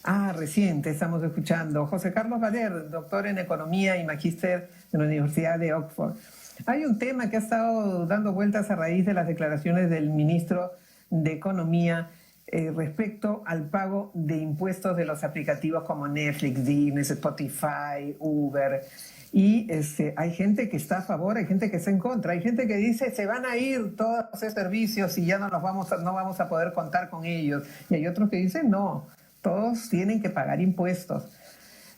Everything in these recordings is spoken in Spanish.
Reciente estamos escuchando. José Carlos Valer, doctor en Economía y magíster de la Universidad de Oxford. Hay un tema que ha estado dando vueltas a raíz de las declaraciones del ministro de Economía respecto al pago de impuestos de los aplicativos como Netflix, Disney, Spotify, Uber. Y hay gente que está a favor, hay gente que está en contra, hay gente que dice se van a ir todos esos servicios y ya no vamos a poder contar con ellos. Y hay otros que dicen no, todos tienen que pagar impuestos.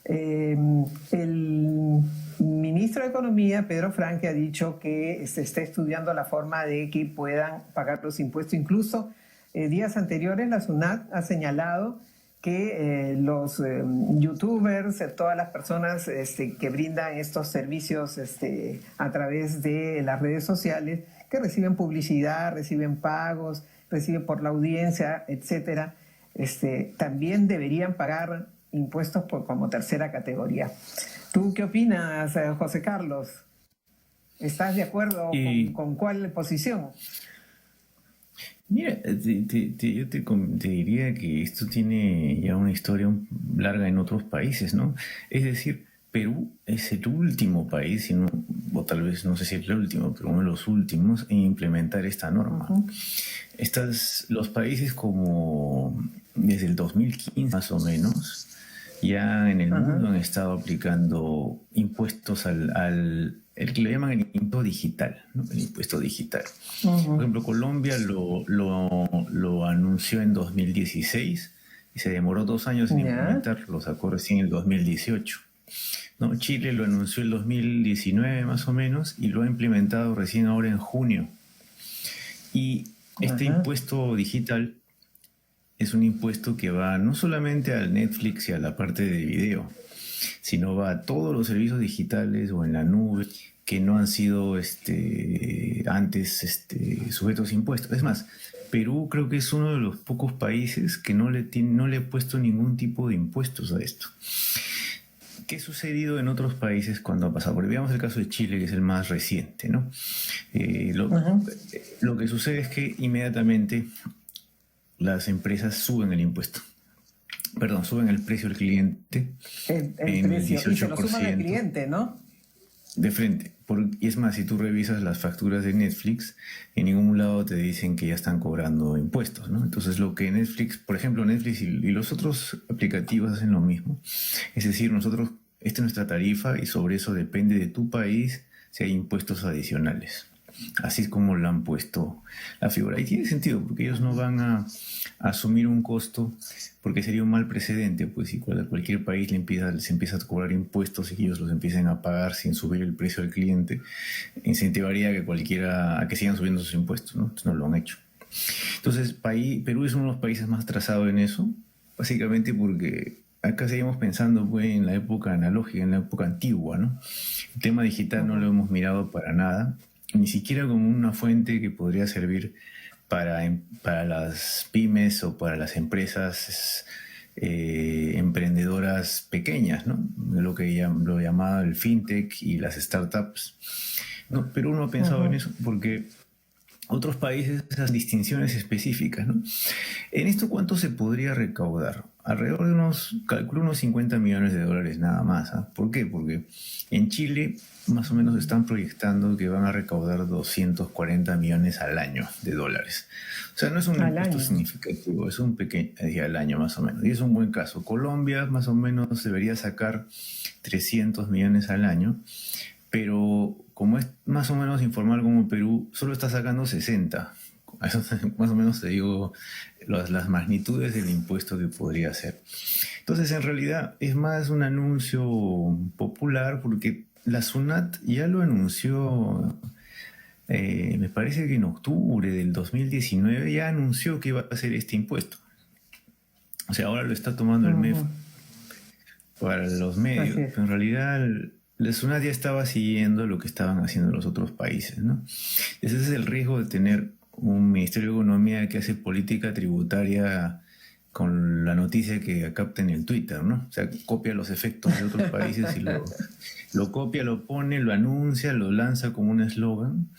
El ministro de Economía, Pedro Franque, ha dicho que se está estudiando la forma de que puedan pagar los impuestos. Incluso días anteriores la SUNAT ha señalado que los youtubers, todas las personas que brindan estos servicios a través de las redes sociales, que reciben publicidad, reciben pagos, reciben por la audiencia, etcétera, también deberían pagar impuestos como tercera categoría. ¿Tú qué opinas, José Carlos? ¿Estás de acuerdo con cuál posición? Mira, yo te diría que esto tiene ya una historia larga en otros países, ¿no? Es decir, Perú es el último país, o tal vez no sé si es el último, pero uno de los últimos en implementar esta norma. Los países como desde el 2015 más o menos, ya en el mundo han estado aplicando impuestos el que le llaman el impuesto digital, ¿no? El impuesto digital. Por ejemplo, Colombia lo anunció en 2016 y se demoró 2 años en implementar, lo sacó recién en el 2018. ¿No? Chile lo anunció en el 2019 más o menos y lo ha implementado recién ahora en junio. Y este impuesto digital es un impuesto que va no solamente al Netflix y a la parte de video, sino va a todos los servicios digitales o en la nube que no han sido antes sujetos a impuestos. Es más, Perú creo que es uno de los pocos países que no le ha puesto ningún tipo de impuestos a esto. ¿Qué ha sucedido en otros países cuando ha pasado? Porque veamos el caso de Chile, que es el más reciente, ¿no? Lo que sucede es que inmediatamente las empresas suben el impuesto. Perdón, suben el precio al cliente el en precio, el 18%. y se lo suman al cliente, ¿no? De frente. Y es más, si tú revisas las facturas de Netflix, en ningún lado te dicen que ya están cobrando impuestos, ¿no? Entonces lo que Netflix, por ejemplo, Netflix y los otros aplicativos hacen lo mismo. Es decir, esta es nuestra tarifa y sobre eso depende de tu país si hay impuestos adicionales. Así es como le han puesto la figura. Y tiene sentido, porque ellos no van a asumir un costo, porque sería un mal precedente, pues si cualquier país se empieza a cobrar impuestos y ellos los empiecen a pagar sin subir el precio al cliente, incentivaría a que sigan subiendo sus impuestos, ¿no? Entonces no lo han hecho. Entonces Perú es uno de los países más trazados en eso, básicamente porque acá seguimos pensando pues, en la época analógica, en la época antigua, ¿no? El tema digital no lo hemos mirado para nada, ni siquiera como una fuente que podría servir para las pymes o para las empresas emprendedoras pequeñas, ¿no? Lo llamaba el fintech y las startups. No, Perú no ha pensado en eso porque otros países esas distinciones específicas, ¿no? En esto, ¿cuánto se podría recaudar? Alrededor de calculo unos 50 millones de dólares nada más. ¿Ah? ¿Por qué? Porque en Chile más o menos están proyectando que van a recaudar 240 millones al año de dólares. O sea, no es un impuesto significativo, es un pequeño al año más o menos. Y es un buen caso. Colombia más o menos debería sacar 300 millones al año, pero como es más o menos informal como Perú, solo está sacando 60. Eso más o menos te digo las magnitudes del impuesto que podría ser. Entonces, en realidad, es más un anuncio popular porque la SUNAT ya lo anunció, me parece que en octubre del 2019 ya anunció que iba a hacer este impuesto. O sea, ahora lo está tomando el MEF para los medios, pero en realidad la SUNAT ya estaba siguiendo lo que estaban haciendo los otros países, ¿no? Ese es el riesgo de tener un Ministerio de Economía que hace política tributaria con la noticia que capta en el Twitter, ¿no? O sea, copia los efectos de otros países y lo copia, lo pone, lo anuncia, lo lanza como un eslogan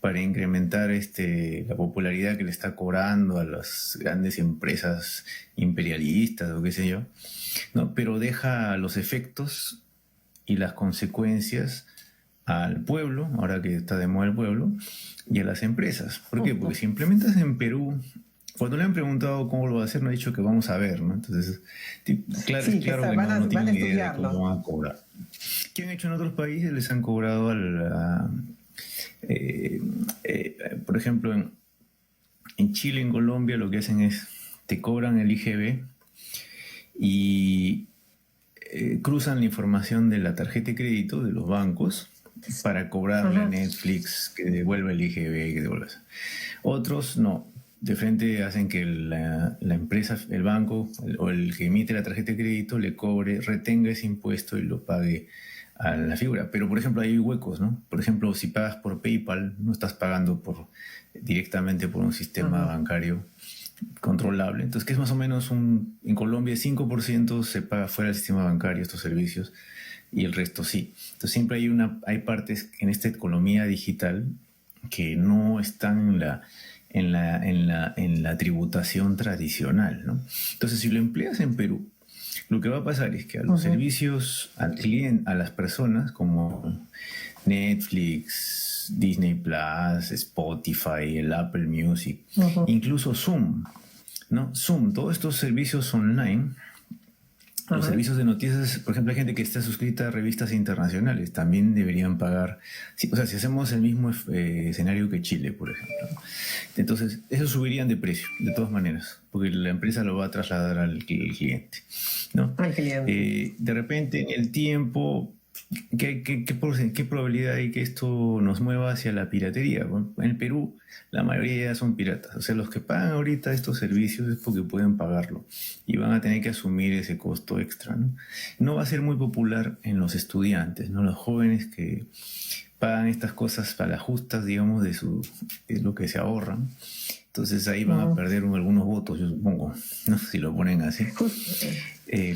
para incrementar la popularidad que le está cobrando a las grandes empresas imperialistas o qué sé yo, ¿no? Pero deja los efectos y las consecuencias al pueblo, ahora que está de moda el pueblo, y a las empresas. ¿Por qué? Porque si implementas en Perú, cuando le han preguntado cómo lo va a hacer, no ha dicho que vamos a ver, ¿no? Entonces, claro, Sí, es claro que van no a tienen idea de estudiarlo. cómo van a cobrar. ¿Qué han hecho en otros países? Les han cobrado por ejemplo, en Chile, en Colombia, lo que hacen es, te cobran el IGB y cruzan la información de la tarjeta de crédito de los bancos para cobrarle a Netflix que devuelva el IGB, que devuelva eso. Otros no. De frente hacen que la empresa, el banco o el que emite la tarjeta de crédito le cobre, retenga ese impuesto y lo pague a la figura. Pero, por ejemplo, hay huecos, ¿no? Por ejemplo, si pagas por PayPal, no estás pagando directamente por un sistema bancario controlable. Entonces, que es más o menos en Colombia 5% se paga fuera del sistema bancario estos servicios y el resto sí. Entonces, siempre hay partes en esta economía digital que no están en la tributación tradicional, ¿no? Entonces, si lo empleas en Perú, lo que va a pasar es que a los servicios al cliente, a las personas como Netflix, Disney Plus, Spotify, el Apple Music, incluso Zoom, ¿no? Zoom, todos estos servicios online, los servicios de noticias, por ejemplo, hay gente que está suscrita a revistas internacionales, también deberían pagar, o sea, si hacemos el mismo escenario que Chile, por ejemplo. Entonces, esos subirían de precio, de todas maneras, porque la empresa lo va a trasladar al cliente, ¿no? Al cliente. De repente, en el tiempo, ¿qué probabilidad hay que esto nos mueva hacia la piratería? Bueno, en el Perú, la mayoría ya son piratas. O sea, los que pagan ahorita estos servicios es porque pueden pagarlo y van a tener que asumir ese costo extra, ¿no? No va a ser muy popular en los estudiantes, ¿no? Los jóvenes que pagan estas cosas para las justas, digamos, de lo que se ahorran. Entonces ahí van a perder algunos votos, yo supongo, ¿no? Si lo ponen así.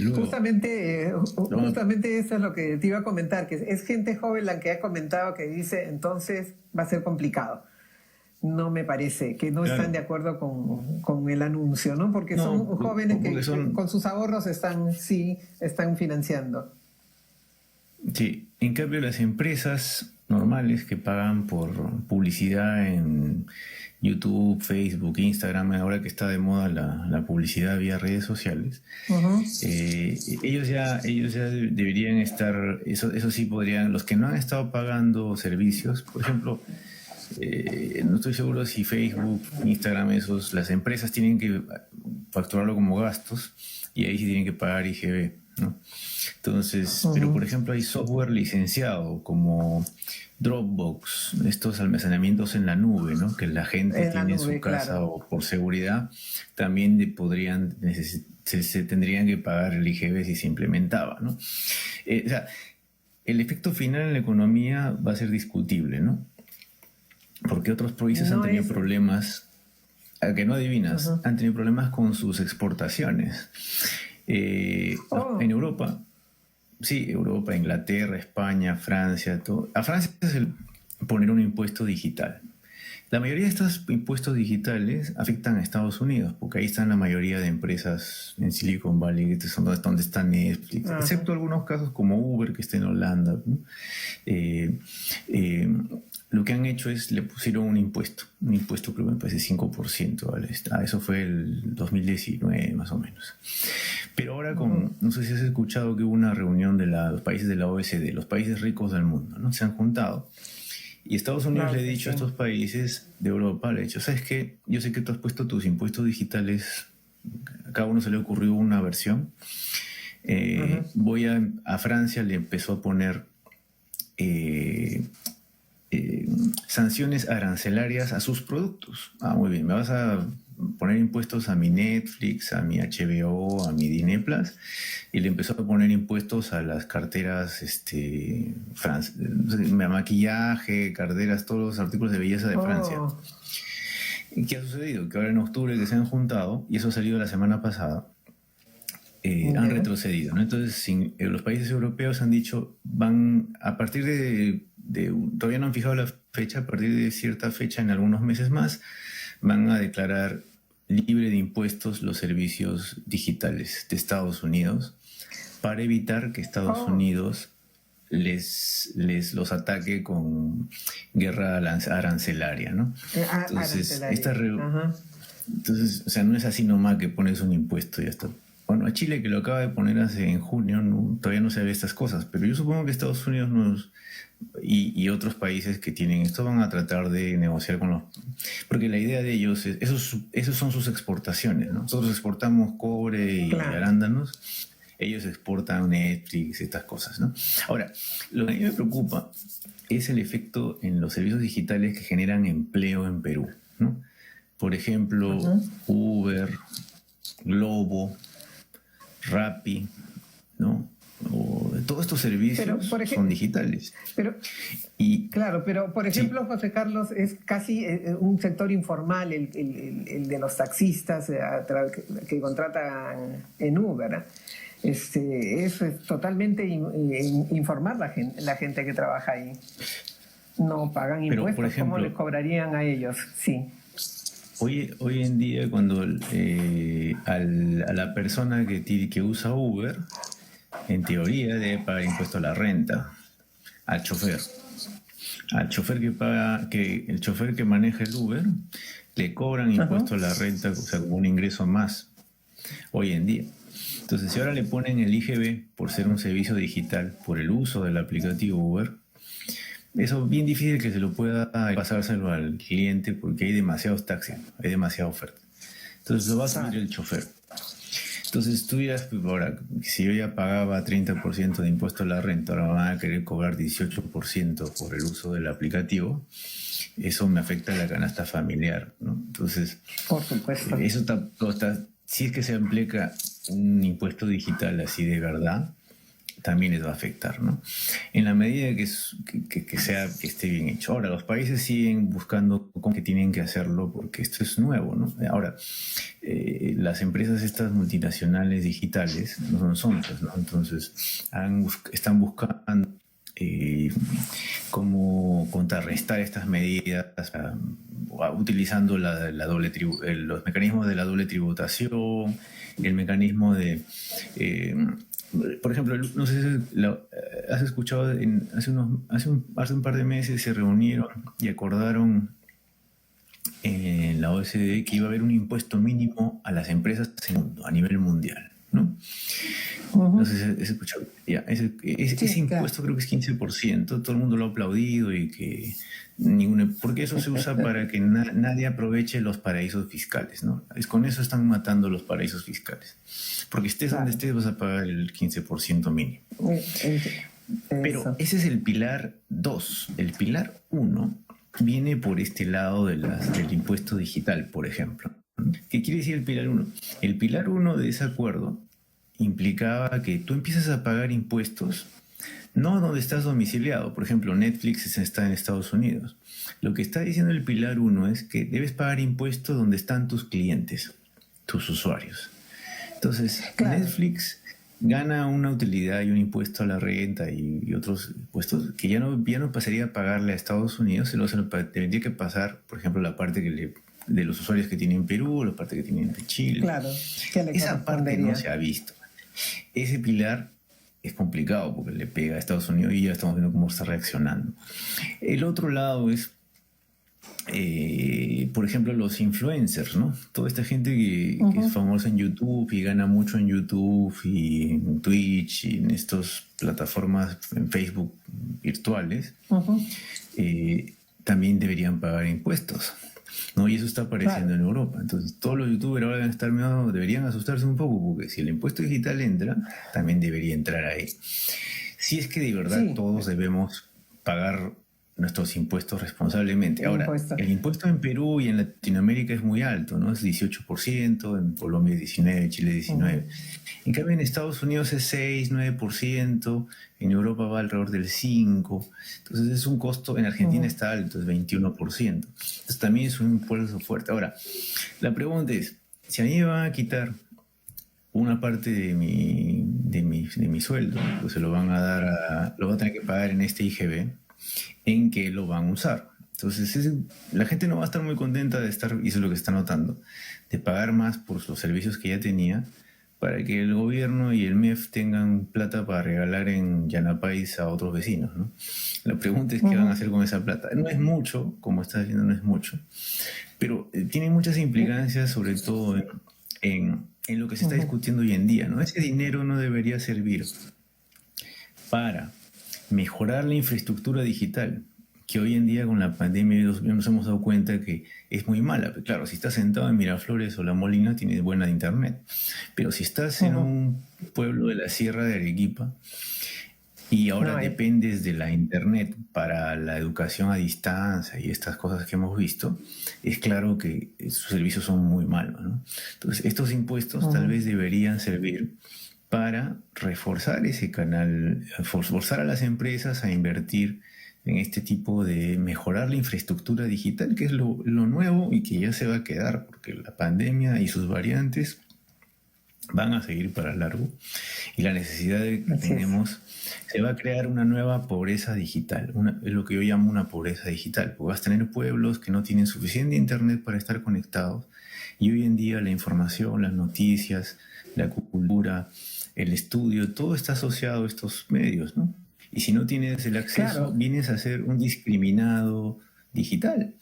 Luego, justamente eso es lo que te iba a comentar, que es gente joven la que ha comentado que dice, entonces va a ser complicado. No me parece, que no están de acuerdo con el anuncio, ¿no? Porque son jóvenes que con sus ahorros están financiando. Sí, en cambio las empresas normales que pagan por publicidad en YouTube, Facebook, Instagram, ahora que está de moda la publicidad vía redes sociales, ellos ya deberían estar, eso sí podrían, los que no han estado pagando servicios, por ejemplo, no estoy seguro si Facebook, Instagram, las empresas tienen que facturarlo como gastos y ahí sí tienen que pagar IGB, ¿no? Entonces, pero por ejemplo hay software licenciado como Dropbox, estos almacenamientos en la nube, ¿no? Que la gente tiene en su casa, claro, o por seguridad, también se tendrían que pagar el IGB si se implementaba, ¿no? O sea, el efecto final en la economía va a ser discutible, ¿no? Porque otros países han tenido problemas, a que no adivinas, han tenido problemas con sus exportaciones. En Europa, sí, Europa, Inglaterra, España, Francia, todo. A Francia es poner un impuesto digital. La mayoría de estos impuestos digitales afectan a Estados Unidos, porque ahí están la mayoría de empresas en Silicon Valley, donde está Netflix, excepto algunos casos como Uber, que está en Holanda, ¿no? Lo que han hecho es, le pusieron un impuesto creo que me parece 5%, eso fue el 2019 más o menos. Pero ahora no sé si has escuchado que hubo una reunión de los países de la OECD, los países ricos del mundo, ¿no? Se han juntado. Y Estados Unidos le ha dicho a estos países de Europa, le ha dicho, ¿sabes qué? Yo sé que tú has puesto tus impuestos digitales, a cada uno se le ocurrió una versión. A Francia le empezó a poner sanciones arancelarias a sus productos. Muy bien, me vas a poner impuestos a mi Netflix, a mi HBO, a mi Disney Plus, y le empezó a poner impuestos a las carteras, maquillaje, carteras, todos los artículos de belleza de Francia. ¿Y qué ha sucedido? Que ahora en octubre que se han juntado, y eso ha salido la semana pasada, han retrocedido, ¿no? Entonces, los países europeos han dicho, van a partir todavía no han fijado la fecha, a partir de cierta fecha, en algunos meses más, van a declarar libre de impuestos los servicios digitales de Estados Unidos para evitar que Estados Unidos los ataque con guerra arancelaria, ¿no? Entonces, entonces, o sea, no es así nomás que pones un impuesto y ya está. Bueno, a Chile, que lo acaba de poner en junio, todavía no se ve estas cosas, pero yo supongo que Estados Unidos y otros países que tienen esto van a tratar de negociar con los... Porque la idea de ellos es... Esos son sus exportaciones, ¿no? Nosotros exportamos cobre y arándanos, ellos exportan Netflix, estas cosas, ¿no? Ahora, lo que a mí me preocupa es el efecto en los servicios digitales que generan empleo en Perú, ¿no? Por ejemplo, Uber, Globo, Rappi, ¿no? Todos estos servicios son digitales. Pero por ejemplo, José Carlos, es casi un sector informal el de los taxistas que contratan en Uber. Es totalmente informal la gente que trabaja ahí. No pagan impuestos. Por ejemplo, ¿cómo les cobrarían a ellos? Sí. Hoy en día, cuando a la persona que usa Uber, en teoría debe pagar impuesto a la renta, al chofer. Al chofer el chofer que maneja el Uber, le cobran impuesto a la renta, o sea, como un ingreso más, hoy en día. Entonces, si ahora le ponen el IGB por ser un servicio digital, por el uso del aplicativo Uber, eso es bien difícil que se lo pueda pasárselo al cliente porque hay demasiados taxis, hay demasiada oferta. Entonces lo va a subir el chofer. Entonces tú dirás, pues, ahora, si yo ya pagaba 30% de impuesto a la renta, ahora van a querer cobrar 18% por el uso del aplicativo. Eso me afecta a la canasta familiar, ¿no? Entonces, por supuesto. Eso si es que se aplica un impuesto digital así de verdad, también les va a afectar, ¿no? En la medida que esté bien hecho. Ahora, los países siguen buscando cómo que tienen que hacerlo porque esto es nuevo, ¿no? Ahora, las empresas estas multinacionales digitales no son tontas, ¿no? Entonces, están buscando cómo contrarrestar estas medidas utilizando los mecanismos de la doble tributación, el mecanismo de... por ejemplo, no sé si has escuchado, hace un par de meses se reunieron y acordaron en la OCDE que iba a haber un impuesto mínimo a las empresas en el mundo, a nivel mundial, ¿no? No sé si has escuchado. Ese impuesto creo que es 15%, todo el mundo lo ha aplaudido y que porque eso se usa para que nadie aproveche los paraísos fiscales, ¿no? Con eso están matando los paraísos fiscales. Porque estés donde estés vas a pagar el 15% mínimo. Pero ese es el pilar 2. El pilar 1 viene por este lado del impuesto digital, por ejemplo. ¿Qué quiere decir el pilar 1? El pilar 1 de ese acuerdo implicaba que tú empiezas a pagar impuestos no donde estás domiciliado. Por ejemplo, Netflix está en Estados Unidos. Lo que está diciendo el pilar 1 es que debes pagar impuestos donde están tus clientes, tus usuarios. Entonces, Netflix gana una utilidad y un impuesto a la renta y otros impuestos que ya no pasaría a pagarle a Estados Unidos, se tendría que pasar, por ejemplo, la parte de los usuarios que tienen en Perú, la parte que tienen en Chile. Claro, esa parte no se ha visto. Ese pilar es complicado porque le pega a Estados Unidos y ya estamos viendo cómo está reaccionando. El otro lado es, por ejemplo, los influencers, ¿no? Toda esta gente que es famosa en YouTube y gana mucho en YouTube y en Twitch y en estas plataformas en Facebook virtuales, también deberían pagar impuestos, ¿no? Y eso está apareciendo en Europa. Entonces, todos los youtubers ahora deberían asustarse un poco porque si el impuesto digital entra, también debería entrar ahí. Si es que de verdad todos debemos pagar nuestros impuestos responsablemente. Ahora, Impuesto. el impuesto en Perú y en Latinoamérica es muy alto, ¿no? Es 18%, en Colombia es 19%, Chile 19%. En cambio, en Estados Unidos es 6, 9%, en Europa va alrededor del 5%. Entonces, es un costo, en Argentina está alto, es 21%. Entonces, también es un impuesto fuerte. Ahora, la pregunta es, si a mí me van a quitar una parte de mi sueldo, pues se lo van a dar lo van a tener que pagar en este IGB, ¿en qué lo van a usar? Entonces, la gente no va a estar muy contenta de estar, y eso es lo que está notando, de pagar más por los servicios que ya tenía, para que el gobierno y el MEF tengan plata para regalar en Yanapais a otros vecinos, ¿no? La pregunta es qué van a hacer con esa plata. No es mucho, como estás diciendo, no es mucho, pero tiene muchas implicancias, sobre todo en lo que se está discutiendo hoy en día, ¿no? Ese dinero no debería servir para mejorar la infraestructura digital, que hoy en día con la pandemia nos hemos dado cuenta que es muy mala. Claro, si estás sentado en Miraflores o La Molina, tienes buena internet. Pero si estás en un pueblo de la Sierra de Arequipa y ahora dependes de la internet para la educación a distancia y estas cosas que hemos visto, es claro que sus servicios son muy malos, ¿no? Entonces, estos impuestos tal vez deberían servir para reforzar ese canal, forzar a las empresas a invertir en este tipo de mejorar la infraestructura digital, que es lo nuevo y que ya se va a quedar, porque la pandemia y sus variantes van a seguir para largo, y la necesidad que tenemos, se va a crear una nueva pobreza digital, es lo que yo llamo una pobreza digital, porque vas a tener pueblos que no tienen suficiente internet para estar conectados, y hoy en día la información, las noticias, la cultura, el estudio, todo está asociado a estos medios, ¿no? Y si no tienes el acceso, vienes a ser un discriminado digital,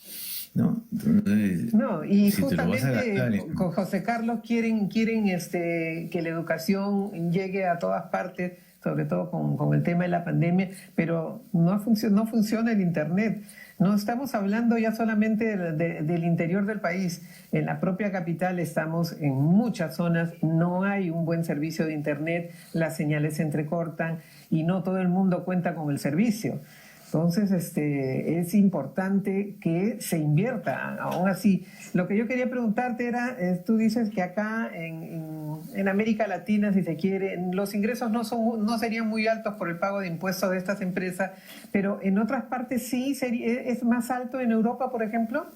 ¿no? Entonces, no, y si justamente con José Carlos quieren que la educación llegue a todas partes, sobre todo con el tema de la pandemia, pero no funciona el Internet. No estamos hablando ya solamente del interior del país. En la propia capital estamos en muchas zonas, no hay un buen servicio de Internet, las señales se entrecortan y no todo el mundo cuenta con el servicio. Entonces, es importante que se invierta. Aún así, lo que yo quería preguntarte era, tú dices que acá en América Latina, si se quiere, los ingresos no serían muy altos por el pago de impuestos de estas empresas, pero en otras partes sí, ¿es más alto en Europa, por ejemplo?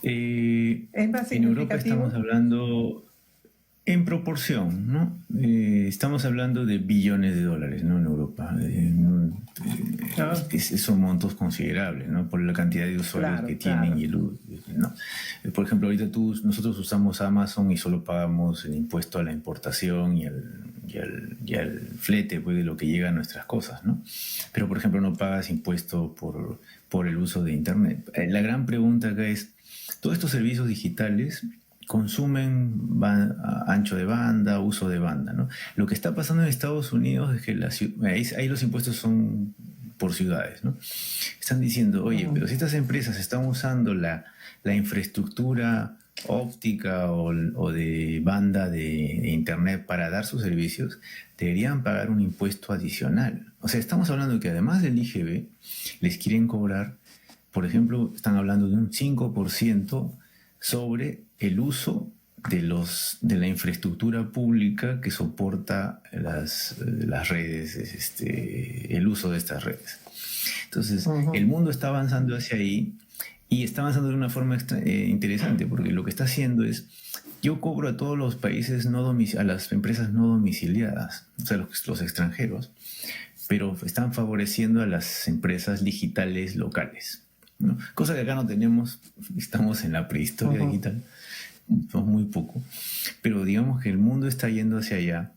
¿Es más significativo? En Europa estamos hablando en proporción, ¿no? Estamos hablando de billones de dólares, ¿no? En Europa. Son montos considerables, ¿no? Por la cantidad de usuarios que tienen y ¿no? Por ejemplo, ahorita nosotros usamos Amazon y solo pagamos el impuesto a la importación y al flete, pues, de lo que llega a nuestras cosas, ¿no? Pero, por ejemplo, no pagas impuesto por el uso de Internet. La gran pregunta acá es, todos estos servicios digitales consumen ancho de banda, uso de banda, ¿no? Lo que está pasando en Estados Unidos es que ahí los impuestos son por ciudades, ¿no? Están diciendo, oye, pero si estas empresas están usando la infraestructura óptica o de banda de Internet para dar sus servicios, deberían pagar un impuesto adicional. O sea, estamos hablando de que además del IGB, les quieren cobrar, por ejemplo, están hablando de un 5% sobre el uso de la infraestructura pública que soporta las redes, el uso de estas redes. Entonces, el mundo está avanzando hacia ahí y está avanzando de una forma interesante, porque lo que está haciendo es, yo cobro a todos los países a las empresas no domiciliadas, o sea, los extranjeros, pero están favoreciendo a las empresas digitales locales, ¿no? Cosa que acá no tenemos, estamos en la prehistoria digital, somos muy poco, pero digamos que el mundo está yendo hacia allá.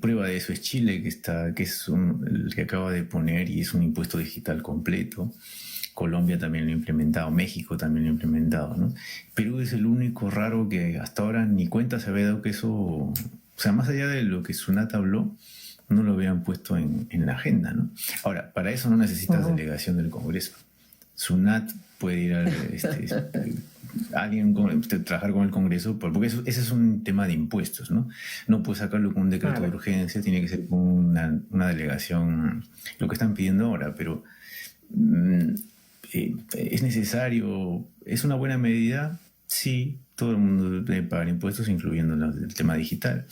Prueba de eso es Chile, que es el que acaba de poner, y es un impuesto digital completo. Colombia también lo ha implementado, México también lo ha implementado, ¿no? Perú es el único raro que hasta ahora ni cuenta se había dado que eso, o sea, más allá de lo que Sunat habló, no lo habían puesto en la agenda, ¿no? Ahora, para eso no necesitas delegación del Congreso. SUNAT puede ir a alguien trabajar con el Congreso, porque ese es un tema de impuestos, ¿no? No puede sacarlo con un decreto de urgencia, tiene que ser con una delegación, lo que están pidiendo ahora, pero es necesario, es una buena medida, sí, todo el mundo debe pagar impuestos, incluyendo el tema digital.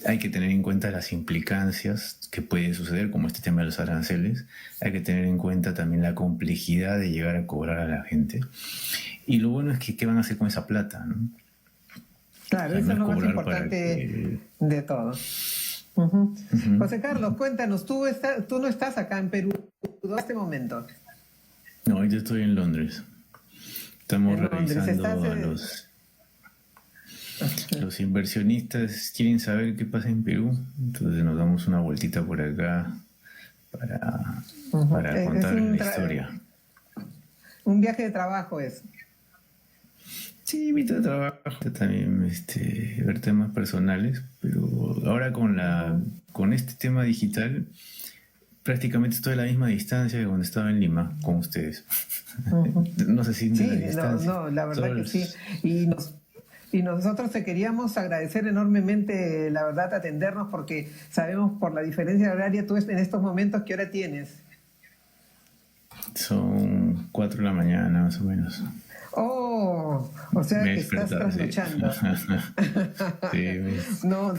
Hay que tener en cuenta las implicancias que puede suceder, como este tema de los aranceles. Hay que tener en cuenta también la complejidad de llegar a cobrar a la gente. Y lo bueno es que ¿qué van a hacer con esa plata, ¿no? Claro, eso es lo más importante de todo. José Carlos, cuéntanos, tú no estás acá en Perú en este momento. No, yo estoy en Londres. Estamos revisando los inversionistas quieren saber qué pasa en Perú, entonces nos damos una vueltita por acá para contar la historia. Un viaje de trabajo es. Sí, mi trabajo también ver temas personales, pero ahora con este tema digital prácticamente estoy a la misma distancia que cuando estaba en Lima con ustedes. No sé si sí, la distancia. No, la verdad que sí. Y nosotros te queríamos agradecer enormemente, la verdad, atendernos, porque sabemos por la diferencia horaria, tú en estos momentos, ¿qué hora tienes? Son 4 de la mañana, más o menos. Oh, o sea que estás trasnochando. Sí, no,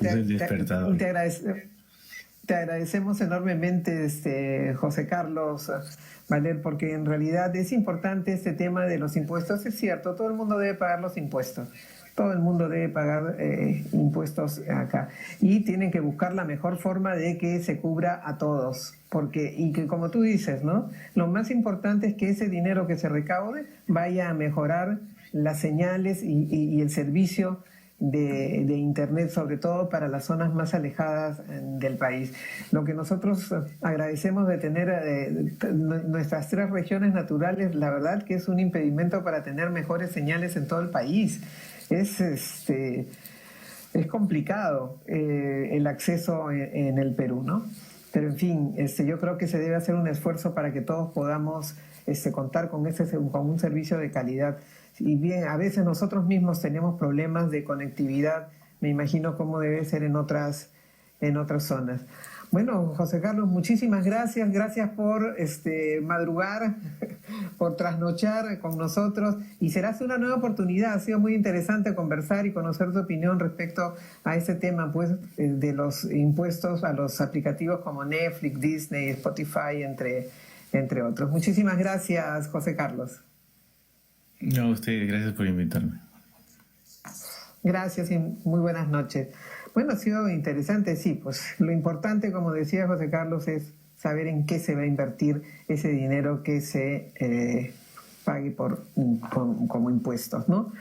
te agradecemos enormemente, José Carlos Valer, porque en realidad es importante este tema de los impuestos. Es cierto, todo el mundo debe pagar los impuestos. Todo el mundo debe pagar impuestos acá. Y tienen que buscar la mejor forma de que se cubra a todos. Y que como tú dices, ¿no? Lo más importante es que ese dinero que se recaude vaya a mejorar las señales y el servicio de Internet, sobre todo para las zonas más alejadas del país. Lo que nosotros agradecemos de tener nuestras 3 regiones naturales, la verdad que es un impedimento para tener mejores señales en todo el país. Es complicado el acceso en el Perú, ¿no? Pero en fin, yo creo que se debe hacer un esfuerzo para que todos podamos contar con un servicio de calidad. Y bien, a veces nosotros mismos tenemos problemas de conectividad, me imagino cómo debe ser en otras zonas. Bueno, José Carlos, muchísimas gracias. Gracias por madrugar, por trasnochar con nosotros. Y será una nueva oportunidad. Ha sido muy interesante conversar y conocer tu opinión respecto a ese tema, pues, de los impuestos a los aplicativos como Netflix, Disney, Spotify, entre otros. Muchísimas gracias, José Carlos. No, a ustedes, gracias por invitarme. Gracias y muy buenas noches. Bueno, ha sido interesante, sí, pues lo importante, como decía José Carlos, es saber en qué se va a invertir ese dinero que se pague como impuestos, ¿no?